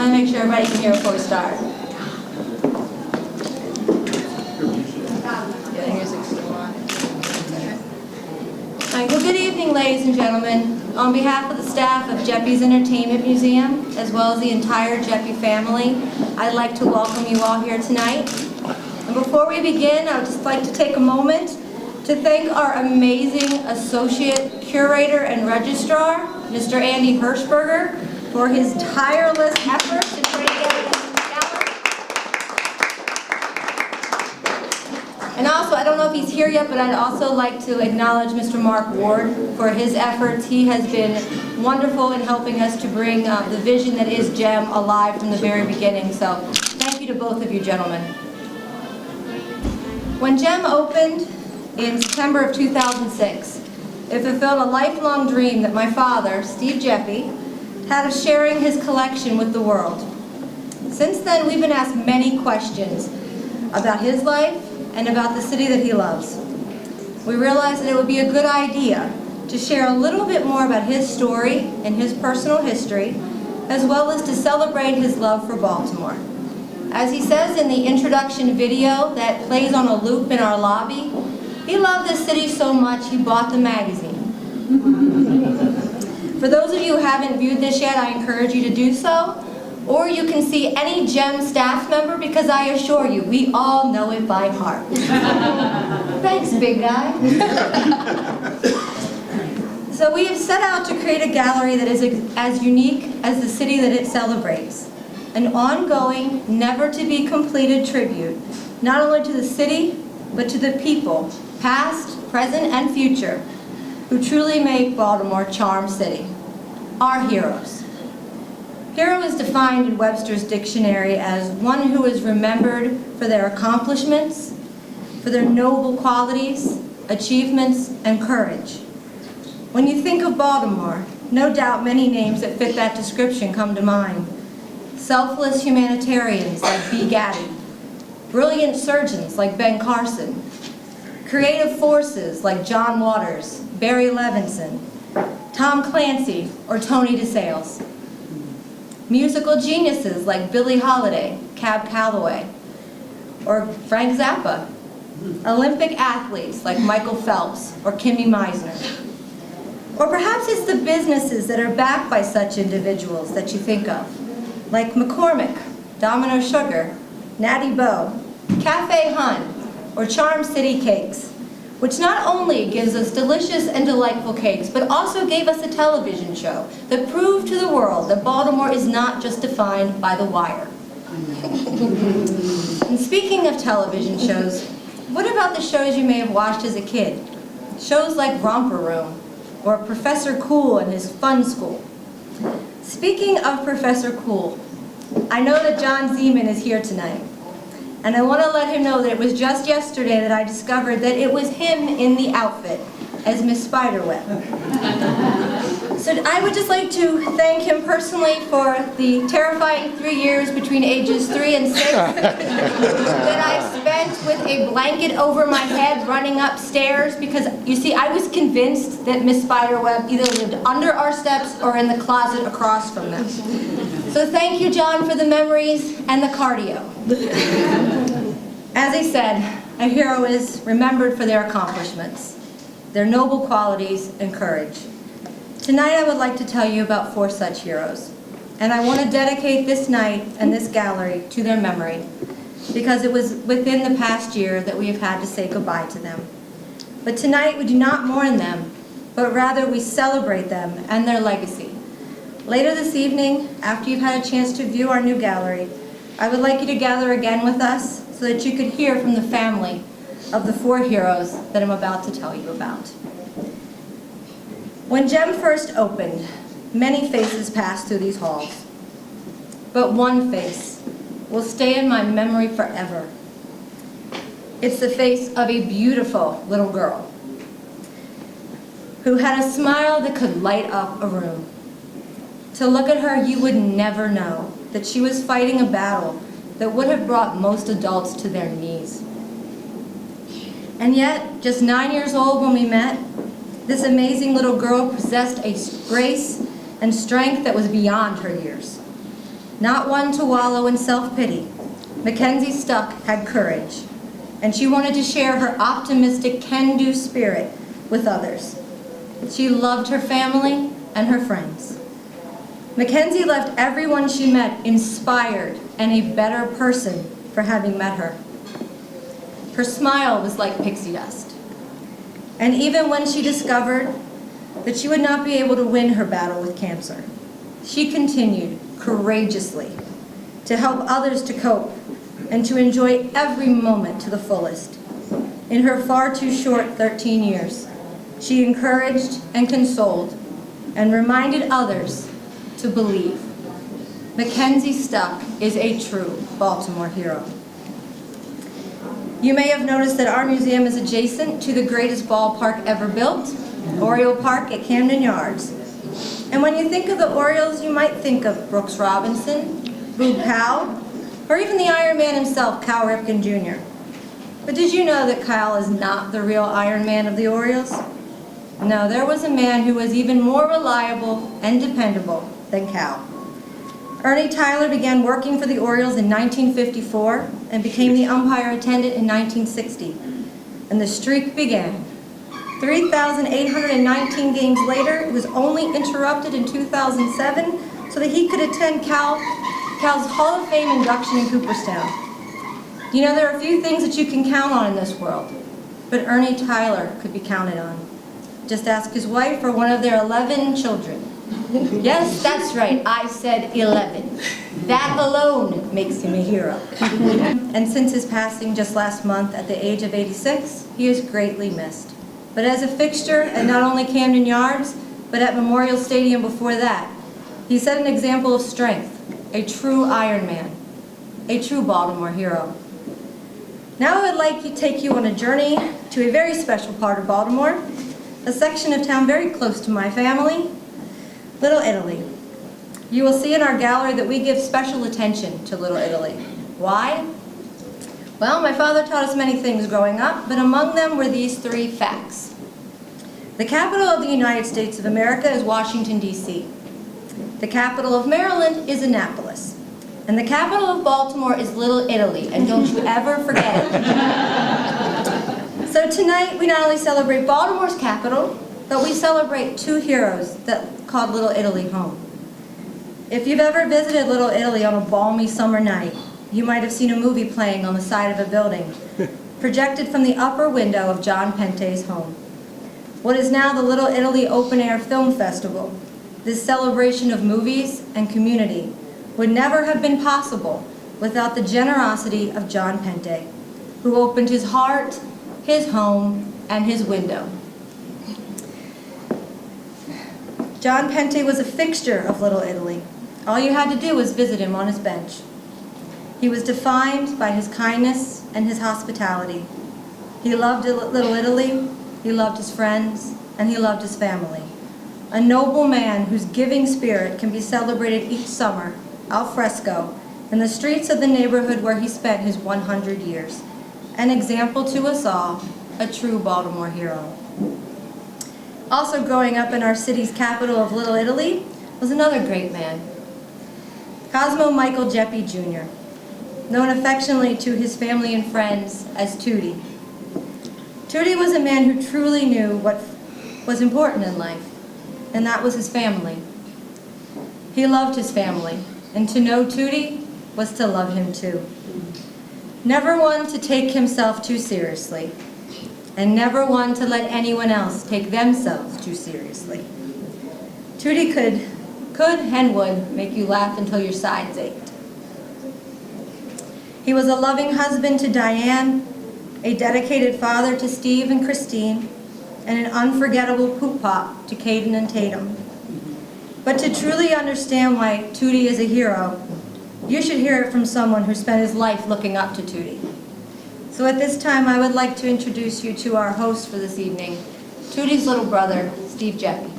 I want to make sure everybody can hear before we start. Yeah, the music's still on. All right, well, good evening, ladies and gentlemen. On behalf of the staff of Geppi's Entertainment Museum, as well as the entire Geppi family, I'd like to welcome you all here tonight. And before we begin, I would just like to take a moment to thank our amazing Associate Curator and Registrar, Mr. Andy Hirschberger, for his tireless efforts in putting together this gallery. And also, I don't know if he's here yet, but I'd also like to acknowledge Mr. Mark Ward for his efforts. He has been wonderful in helping us to bring the vision that is GEM alive from the very beginning. So thank you to both of you gentlemen. When GEM opened in September of 2006, it fulfilled a lifelong dream that my father, Steve Geppi, had of sharing his collection with the world. Since then, we've been asked many questions about his life and about the city that he loves. We realized that it would be a good idea to share a little bit more about his story and his personal history, as well as to celebrate his love for Baltimore. As he says in the introduction video that plays on a loop in our lobby, he loved this city so much he bought the magazine. For those of you who haven't viewed this yet, I encourage you to do so. Or you can see any GEM staff member, because I assure you, we all know it by heart. Thanks, big guy. So we have set out to create a gallery that is as unique as the city that it celebrates. An ongoing, never-to-be-completed tribute, not only to the city, but to the people, past, present, and future, who truly make Baltimore Charm City. Our heroes. Hero is defined in Webster's dictionary as one who is remembered for their accomplishments, for their noble qualities, achievements, and courage. When you think of Baltimore, no doubt many names that fit that description come to mind. Selfless humanitarians like B. Gaddy, brilliant surgeons like Ben Carson, creative forces like John Waters, Barry Levinson, Tom Clancy, or Tony DeSales. Musical geniuses like Billie Holiday, Cab Calloway, or Frank Zappa. Olympic athletes like Michael Phelps or Kimmy Meisner. Or perhaps it's the businesses that are backed by such individuals that you think of, like McCormick, Domino Sugar, Natty Boh, Cafe Hun, or Charm City Cakes, which not only gives us delicious and delightful cakes, but also gave us a television show that proved to the world that Baltimore is not just defined by The Wire. And speaking of television shows, what about the shows you may have watched as a kid? Shows like Romper Room, or Professor Cool and his Fun School. Speaking of Professor Cool, I know that John Zeman is here tonight. And I want to let him know that it was just yesterday that I discovered that it was him in the outfit as Miss Spiderweb. So I would just like to thank him personally for the terrifying 3 years between ages 3 and 6 that I spent with a blanket over my head running upstairs, because you see, I was convinced that Miss Spiderweb either lived under our steps or in the closet across from them. So thank you, John, for the memories and the cardio. As I said, a hero is remembered for their accomplishments, their noble qualities, and courage. Tonight I would like to tell you about 4 such heroes, and I want to dedicate this night and this gallery to their memory, because it was within the past year that we have had to say goodbye to them. But tonight we do not mourn them, but rather we celebrate them and their legacy. Later this evening, after you've had a chance to view our new gallery, I would like you to gather again with us so that you could hear from the family of the 4 heroes that I'm about to tell you about. When GEM first opened, many faces passed through these halls. But one face will stay in my memory forever. It's the face of a beautiful little girl who had a smile that could light up a room. To look at her, you would never know that she was fighting a battle that would have brought most adults to their knees. And yet, just 9 years old when we met, this amazing little girl possessed a grace and strength that was beyond her years. Not one to wallow in self-pity, Mackenzie Stuck had courage, and she wanted to share her optimistic can-do spirit with others. She loved her family and her friends. Mackenzie left everyone she met inspired and a better person for having met her. Her smile was like pixie dust. And even when she discovered that she would not be able to win her battle with cancer, she continued courageously to help others to cope and to enjoy every moment to the fullest. In her far too short 13 years, she encouraged and consoled and reminded others to believe. Mackenzie Stuck is a true Baltimore hero. You may have noticed that our museum is adjacent to the greatest ballpark ever built, Oriole Park at Camden Yards. And when you think of the Orioles, you might think of Brooks Robinson, Boog Powell, or even the Iron Man himself, Cal Ripken Jr. But did you know that Kyle is not the real Iron Man of the Orioles? No, there was a man who was even more reliable and dependable than Cal. Ernie Tyler began working for the Orioles in 1954 and became the umpire attendant in 1960. And the streak began. 3,819 games later, it was only interrupted in 2007 so that he could attend Cal's Hall of Fame induction in Cooperstown. You know, there are a few things that you can count on in this world, but Ernie Tyler could be counted on. Just ask his wife or one of their 11 children. Yes, that's right, I said 11. That alone makes him a hero. And since his passing just last month at the age of 86, he is greatly missed. But as a fixture at not only Camden Yards, but at Memorial Stadium before that, he set an example of strength, a true Iron Man, a true Baltimore hero. Now I would like to take you on a journey to a very special part of Baltimore, a section of town very close to my family, Little Italy. You will see in our gallery that we give special attention to Little Italy. Why? Well, my father taught us many things growing up, but among them were these 3 facts. The capital of the United States of America is Washington, D.C. The capital of Maryland is Annapolis. And the capital of Baltimore is Little Italy, and don't you ever forget it. So tonight, we not only celebrate Baltimore's capital, but we celebrate 2 heroes that called Little Italy home. If you've ever visited Little Italy on a balmy summer night, you might have seen a movie playing on the side of a building, projected from the upper window of John Pente's home. What is now the Little Italy Open Air Film Festival, this celebration of movies and community, would never have been possible without the generosity of John Pente, who opened his heart, his home, and his window. John Pente was a fixture of Little Italy. All you had to do was visit him on his bench. He was defined by his kindness and his hospitality. He loved Little Italy, he loved his friends, and he loved his family. A noble man whose giving spirit can be celebrated each summer, al fresco, in the streets of the neighborhood where he spent his 100 years. An example to us all, a true Baltimore hero. Also growing up in our city's capital of Little Italy was another great man, Cosmo Michael Geppi Jr., known affectionately to his family and friends as Tootie. Tootie was a man who truly knew what was important in life, and that was his family. He loved his family, and to know Tootie was to love him too. Never one to take himself too seriously, and never one to let anyone else take themselves too seriously. Tootie could and would make you laugh until your sides ached. He was a loving husband to Diane, a dedicated father to Steve and Christine, and an unforgettable poop pop to Caden and Tatum. But to truly understand why Tootie is a hero, you should hear it from someone who spent his life looking up to Tootie. So at this time, I would like to introduce you to our host for this evening, Tootie's little brother, Steve Geppi.